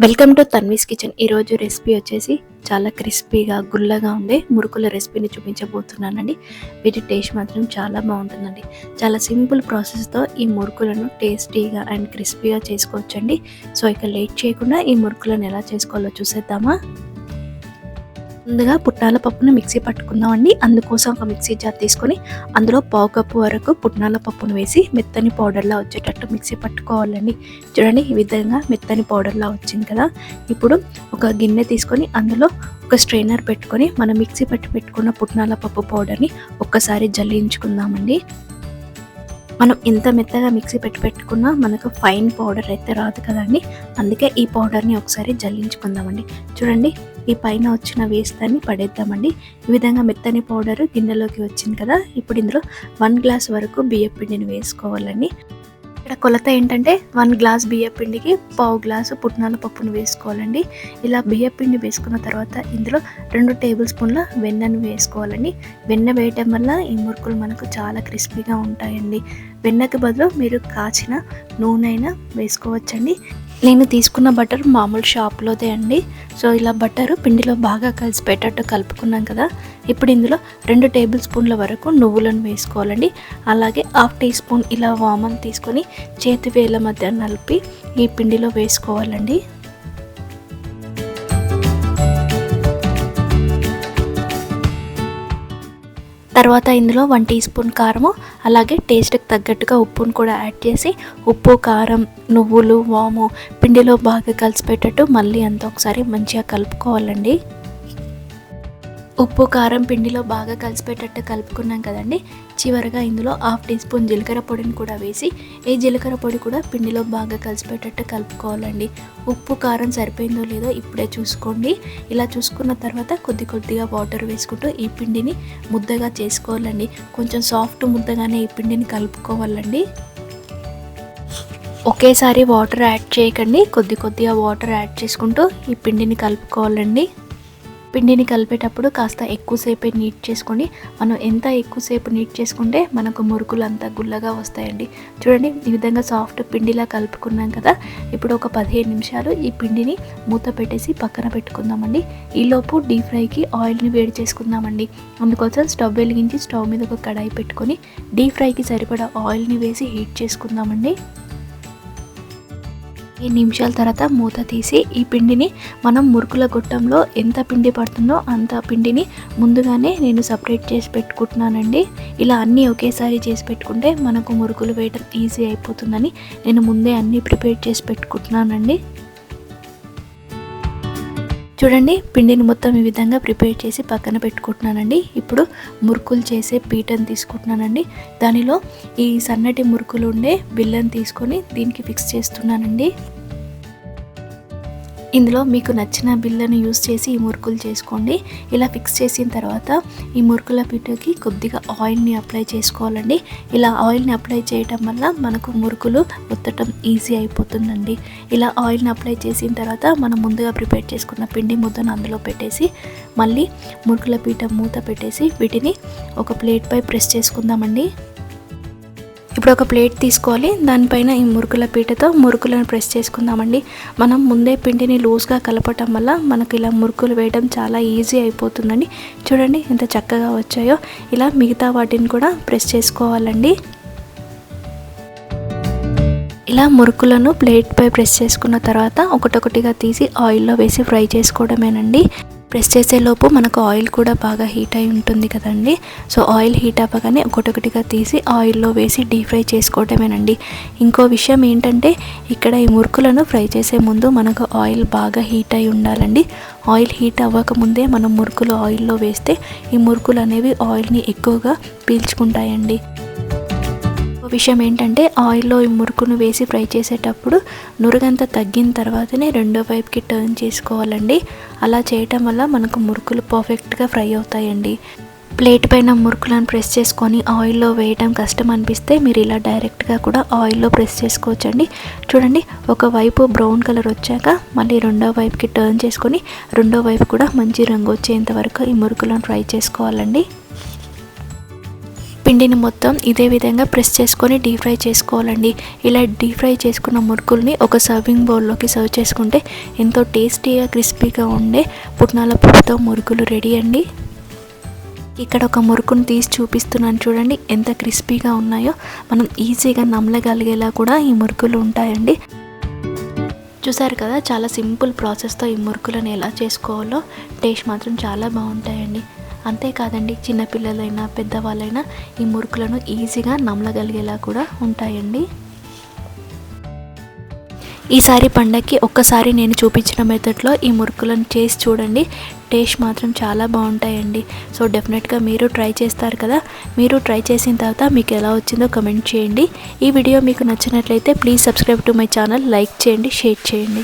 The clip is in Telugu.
Welcome to Tanvi's kitchen. ఈరోజు రెసిపీ వచ్చేసి చాలా క్రిస్పీగా గుల్లగా ఉండే మురుకుల రెసిపీని చూపించబోతున్నానండి. వీటి టేస్ట్ మాత్రం చాలా బాగుంటుందండి. చాలా సింపుల్ ప్రాసెస్తో ఈ మురుకులను టేస్టీగా అండ్ క్రిస్పీగా చేసుకోవచ్చండి. సో ఇక లేట్ చేయకుండా ఈ మురుకులను ఎలా చేసుకోవాలో చూసేద్దామా. ముందుగా పుట్నాల పప్పును మిక్సీ పట్టుకుందామండి. అందుకోసం ఒక మిక్సీ జార్ తీసుకొని అందులో పావు కప్పు వరకు పుట్నాల పప్పును వేసి మెత్తని పౌడర్లా వచ్చేటట్టు మిక్సీ పట్టుకోవాలండి. చూడండి, ఈ విధంగా మెత్తని పౌడర్లా వచ్చింది కదా. ఇప్పుడు ఒక గిన్నె తీసుకొని అందులో ఒక స్ట్రైనర్ పెట్టుకొని మనం మిక్సీ పెట్టుకున్న పుట్నాల పప్పు పౌడర్ని ఒక్కసారి జల్లించుకుందామండి. మనం ఎంత మెత్తగా మిక్సీ పెట్టుకున్నా మనకు ఫైన్ పౌడర్ అయితే రాదు కదండి. అందుకే ఈ పౌడర్ని ఒకసారి జల్లించుకుందామండి. చూడండి, ఈ పైన వచ్చిన వేస్తాన్ని పడేద్దామండి. ఈ విధంగా మెత్తని పౌడర్ గిన్నెలోకి వచ్చింది కదా. ఇప్పుడు ఇందులో 1 గ్లాస్ వరకు బియ్యం పిండిని వేసుకోవాలండి. ఇక్కడ కొలత ఏంటంటే 1 గ్లాస్ బియ్యం పిండికి పావు గ్లాసు పుట్నాల పప్పును వేసుకోవాలండి. ఇలా బియ్యం పిండి వేసుకున్న తర్వాత ఇందులో 2 టేబుల్ స్పూన్ల వెన్నను వేసుకోవాలండి. వెన్న వేయటం వల్ల ఈ మురుకులు మనకు చాలా క్రిస్పీగా ఉంటాయండి. వెన్నకి బదులు మీరు కాచిన నూనె అయినా వేసుకోవచ్చండి. నేను తీసుకున్న బటర్ మామూలు షాప్లోదే అండి. సో ఇలా బటర్ పిండిలో బాగా కలిసిపెట్టేటట్టు కలుపుకున్నాం కదా. ఇప్పుడు ఇందులో 2 టేబుల్ స్పూన్ల వరకు నువ్వులను వేసుకోవాలండి. అలాగే 1/2 టీ స్పూన్ ఇలా వామన్ తీసుకొని చేతి వేళ్ళ మధ్య నలిపి ఈ పిండిలో వేసుకోవాలండి. తర్వాత ఇందులో 1 టీ స్పూన్ కారము, అలాగే టేస్ట్కి తగ్గట్టుగా ఉప్పును కూడా యాడ్ చేసి ఉప్పు, కారం, నువ్వులు, వాము పిండిలో బాగా కలిసిపెట్టేట్టు మళ్ళీ అంతా ఒకసారి మంచిగా కలుపుకోవాలండి. ఉప్పు, కారం పిండిలో బాగా కలిసిపెట్టేట్టు కలుపుకున్నాం కదండి. చివరిగా ఇందులో 1/2 టీ స్పూన్ జీలకర్ర పొడిని కూడా వేసి ఈ జీలకర్ర పొడి కూడా పిండిలో బాగా కలిసిపెట్టేట్టు కలుపుకోవాలండి. ఉప్పు, కారం సరిపోయిందో లేదో ఇప్పుడే చూసుకోండి. ఇలా చూసుకున్న తర్వాత కొద్దిగా వాటర్ వేసుకుంటూ ఈ పిండిని ముద్దగా చేసుకోవాలండి. కొంచెం సాఫ్ట్ ముద్దగానే ఈ పిండిని కలుపుకోవాలండి. ఒకేసారి వాటర్ యాడ్ చేయకండి, కొద్దిగా వాటర్ యాడ్ చేసుకుంటూ ఈ పిండిని కలుపుకోవాలండి. పిండిని కలిపేటప్పుడు కాస్త ఎక్కువసేపే నీట్ చేసుకొని, మనం ఎంత ఎక్కువసేపు నీట్ చేసుకుంటే మనకు మురుకులు అంతా గుల్లగా వస్తాయండి. చూడండి, ఈ విధంగా సాఫ్ట్ పిండిలా కలుపుకున్నాం కదా. ఇప్పుడు ఒక 15 నిమిషాలు ఈ పిండిని మూత పెట్టేసి పక్కన పెట్టుకుందామండి. ఈలోపు డీప్ ఫ్రైకి ఆయిల్ని వేడి చేసుకుందామండి. అందుకోసం స్టవ్ వెలిగించి స్టవ్ మీద ఒక కడాయి పెట్టుకొని డీప్ ఫ్రైకి సరిపడా ఆయిల్ని వేసి హీట్ చేసుకుందామండి. 5 నిమిషాల తర్వాత మూత తీసి ఈ పిండిని మనం మురుకుల గొట్టంలో ఎంత పిండి పడుతుందో అంత పిండిని ముందుగానే నేను సపరేట్ చేసి పెట్టుకుంటున్నానండి. ఇలా అన్నీ ఒకేసారి చేసి పెట్టుకుంటే మనకు మురుకులు వేయడం ఈజీ అయిపోతుందని నేను ముందే అన్నీ ప్రిపేర్ చేసి పెట్టుకుంటున్నానండి. చూడండి, పిండిని మొత్తం ఈ విధంగా ప్రిపేర్ చేసి పక్కన పెట్టుకుంటున్నానండి. ఇప్పుడు మురుకులు చేసే పీటను తీసుకుంటున్నానండి. దానిలో ఈ సన్నటి మురుకులు ఉండే బిల్లని తీసుకొని దీనికి ఫిక్స్ చేస్తున్నానండి. ఇందులో మీకు నచ్చిన బిల్లను యూస్ చేసి ఈ మురుకులు చేసుకోండి. ఇలా ఫిక్స్ చేసిన తర్వాత ఈ మురుకుల పీటకి కొద్దిగా ఆయిల్ని అప్లై చేసుకోవాలండి. ఇలా ఆయిల్ని అప్లై చేయడం వల్ల మనకు మురుకులు ఒత్తటం ఈజీ అయిపోతుందండి. ఇలా ఆయిల్ని అప్లై చేసిన తర్వాత మనం ముందుగా ప్రిపేర్ చేసుకున్న పిండి ముద్దను అందులో పెట్టేసి మళ్ళీ మురుకుల పీట మూత పెట్టేసి వీటిని ఒక ప్లేట్పై ప్రెస్ చేసుకుందామండి. ఇప్పుడు ఒక ప్లేట్ తీసుకోవాలి, దానిపైన ఈ మురుకుల పీటతో మురుకులను ప్రెస్ చేసుకుందామండి. మనం ముందే పిండిని లూజ్గా కలపటం వల్ల మనకు ఇలా మురుకులు వేయడం చాలా ఈజీ అయిపోతుందండి. చూడండి ఎంత చక్కగా వచ్చాయో. ఇలా మిగతా వాటిని కూడా ప్రెస్ చేసుకోవాలండి. ఇలా మురుకులను ప్లేట్పై ప్రెస్ చేసుకున్న తర్వాత ఒకటొకటిగా తీసి ఆయిల్లో వేసి ఫ్రై చేసుకోవడమేనండి. ప్రెస్ చేసేలోపు మనకు ఆయిల్ కూడా బాగా హీట్ అయి ఉంటుంది కదండి. సో ఆయిల్ హీట్ అవ్వగానే ఒకటొకటిగా తీసి ఆయిల్లో వేసి డీప్ ఫ్రై చేసుకోవడమేనండి. ఇంకో విషయం ఏంటంటే ఇక్కడ ఈ మురుకులను ఫ్రై చేసే ముందు మనకు ఆయిల్ బాగా హీట్ అయి ఉండాలండి. ఆయిల్ హీట్ అవ్వకముందే మనం మురుకులు ఆయిల్లో వేస్తే ఈ మురుకులు అనేవి ఆయిల్ని ఎక్కువగా పీల్చుకుంటాయండి. విషయం ఏంటంటే ఆయిల్లో ఈ మురుకును వేసి ఫ్రై చేసేటప్పుడు నురుగంతా తగ్గిన తర్వాతనే రెండో వైపుకి టర్న్ చేసుకోవాలండి. అలా చేయటం వల్ల మనకు మురుకులు పర్ఫెక్ట్గా ఫ్రై అవుతాయండి. ప్లేట్ పైన మురుకులను ప్రెస్ చేసుకొని ఆయిల్లో వేయడం కష్టం అనిపిస్తే మీరు ఇలా డైరెక్ట్గా కూడా ఆయిల్లో ప్రెస్ చేసుకోవచ్చండి. చూడండి, ఒక వైపు బ్రౌన్ కలర్ వచ్చాక మళ్ళీ రెండో వైపుకి టర్న్ చేసుకొని రెండో వైపు కూడా మంచి రంగు వచ్చేంత వరకు ఈ మురుకులను ఫ్రై చేసుకోవాలండి. పిండిని మొత్తం ఇదే విధంగా ప్రెస్ చేసుకొని డీప్ ఫ్రై చేసుకోవాలండి. ఇలా డీప్ ఫ్రై చేసుకున్న మురుకుల్ని ఒక సర్వింగ్ బౌల్లోకి సర్వ్ చేసుకుంటే ఎంతో టేస్టీగా క్రిస్పీగా ఉండే పుట్నాల పప్పుతో మురుకులు రెడీ అండి. ఇక్కడ ఒక మురుకును తీసి చూపిస్తున్నాను చూడండి, ఎంత క్రిస్పీగా ఉన్నాయో. మనం ఈజీగా నమ్మలగలిగేలా కూడా ఈ మురుకులు ఉంటాయండి. చూసారు కదా, చాలా సింపుల్ ప్రాసెస్తో ఈ మురుకులను ఎలా చేసుకోవాలో. టేస్ట్ మాత్రం చాలా బాగుంటాయండి. అంతేకాదండి, చిన్నపిల్లలైనా పెద్దవాళ్ళైనా ఈ మురుకులను ఈజీగా నమ్మలగలిగేలా కూడా ఉంటాయండి. ఈసారి పండగకి ఒక్కసారి నేను చూపించిన మెథడ్లో ఈ మురుకులను చేసి చూడండి. టేస్ట్ మాత్రం చాలా బాగుంటాయండి. సో డెఫినెట్గా మీరు ట్రై చేస్తారు కదా. మీరు ట్రై చేసిన తర్వాత మీకు ఎలా వచ్చిందో కమెంట్ చేయండి. ఈ వీడియో మీకు నచ్చినట్లయితే please subscribe to my channel, like చేయండి, షేర్ చేయండి.